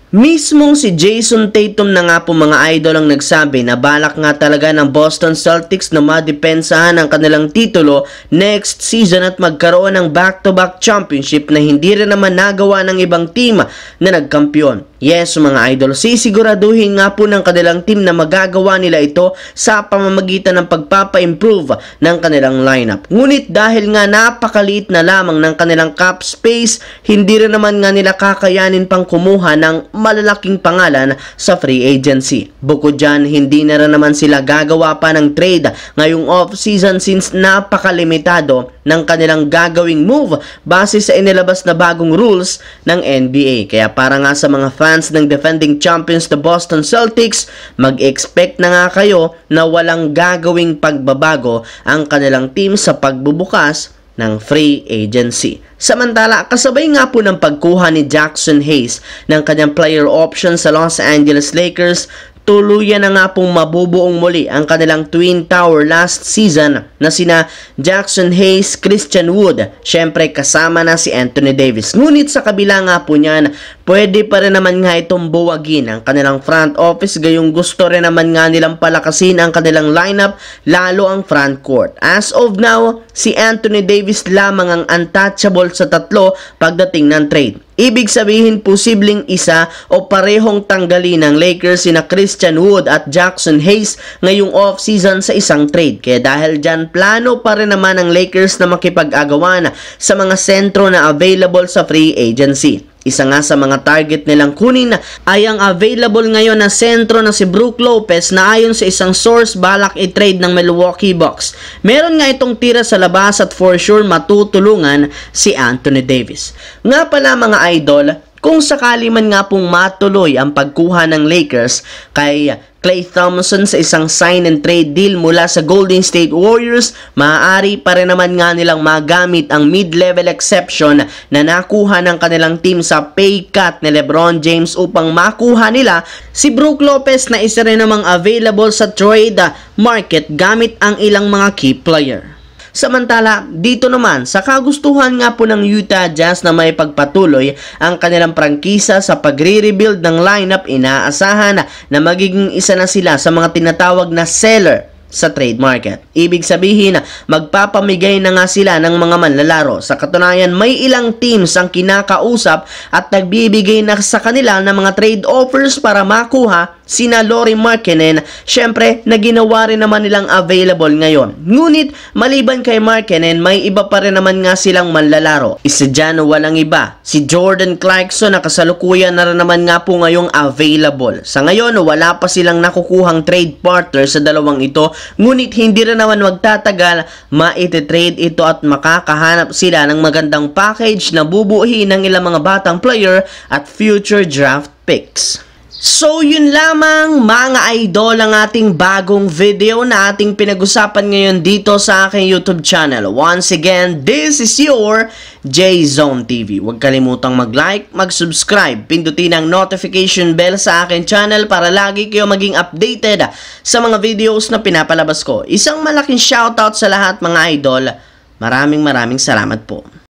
Mismong si Jason Tatum na nga po mga idol ang nagsabi na balak nga talaga ng Boston Celtics na madepensahan ang kanilang titulo next season at magkaroon ng back-to-back championship na hindi rin naman nagawa ng ibang team na nagkampiyon. Yes mga idol, sisiguraduhin nga po ng kanilang team na magagawa nila ito sa pamamagitan ng pagpapa-improve ng kanilang lineup. Ngunit dahil nga napakaliit na lamang ng kanilang cap space, hindi rin naman nga nila kakayanin pang kumuha ng malalaking pangalan sa free agency. Bukod dyan, hindi na rin naman sila gagawa pa ng trade ngayong off-season since napakalimitado ng kanilang gagawing move base sa inilabas na bagong rules ng NBA. Kaya para nga sa mga fans ng defending champions na Boston Celtics, mag-expect na nga kayo na walang gagawing pagbabago ang kanilang team sa pagbubukas ng free agency. Samantala, kasabay nga po ng pagkuha ni Jackson Hayes ng kanyang player option sa Los Angeles Lakers, tuluyan na nga pong mabubuong muli ang kanilang Twin Tower last season na sina Jackson Hayes, Christian Wood, syempre kasama na si Anthony Davis. Ngunit sa kabila nga po niyan, pwede pa rin naman nga itong buwagin ang kanilang front office, gayong gusto rin naman nga nilang palakasin ang kanilang lineup, lalo ang front court. As of now, si Anthony Davis lamang ang untouchable sa tatlo pagdating ng trade. Ibig sabihin, posibleng isa o parehong tanggalin ng Lakers sina Christian Wood at Jackson Hayes ngayong off-season sa isang trade. Kaya dahil dyan, plano pa rin naman ng Lakers na makipag-agawan sa mga sentro na available sa free agency. Isa nga sa mga target nilang kunin ay ang available ngayon na sentro na si Brook Lopez na ayon sa isang source balak i-trade ng Milwaukee Bucks. Meron nga itong tira sa labas at for sure matutulungan si Anthony Davis. Nga pala mga idol, kung sakali man nga pong matuloy ang pagkuha ng Lakers kay Klay Thompson sa isang sign and trade deal mula sa Golden State Warriors, maaari pa rin naman nga nilang magamit ang mid-level exception na nakuha ng kanilang team sa pay cut ni LeBron James upang makuha nila si Brook Lopez na isa rin namang available sa trade market gamit ang ilang mga key player. Samantala, dito naman, sa kagustuhan nga po ng Utah Jazz na may pagpatuloy ang kanilang prangkisa sa pagre-rebuild ng lineup, inaasahan na magiging isa na sila sa mga tinatawag na seller sa trade market. Ibig sabihin, magpapamigay na nga sila ng mga manlalaro. Sa katunayan, may ilang teams ang kinakausap at nagbibigay na sa kanila ng mga trade offers para makuha sina Lauri Markkanen, syempre na ginawa rin naman nilang available ngayon. Ngunit maliban kay Markkanen, may iba pa rin naman nga silang manlalaro. Isa dyan walang iba, si Jordan Clarkson na kasalukuyan na rin naman nga po ngayong available. Sa ngayon, wala pa silang nakukuhang trade partner sa dalawang ito, ngunit hindi rin naman magtatagal, maiti-trade ito at makakahanap sila ng magandang package na bubuuin ng ilang mga batang player at future draft picks. So yun lamang mga idol ang ating bagong video na ating pinag-usapan ngayon dito sa aking YouTube channel. Once again, this is your J-Zone TV. Huwag kalimutang mag-like, mag-subscribe, pindutin ang notification bell sa aking channel para lagi kayo maging updated sa mga videos na pinapalabas ko. Isang malaking shoutout sa lahat mga idol. Maraming salamat po.